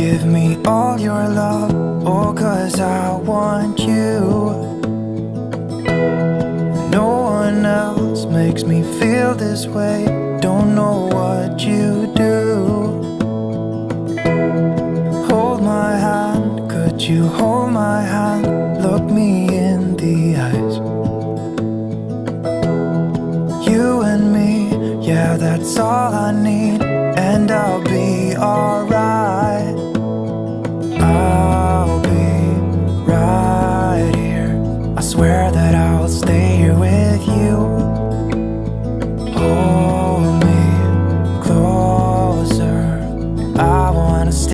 give me all your love, oh, 'cause I want you. No one else makes me feel this way. Don't know what you do. Hold my hand, could you hold my hand? Look me in the eyes. You and me, yeah, that's all I need, and I'll be all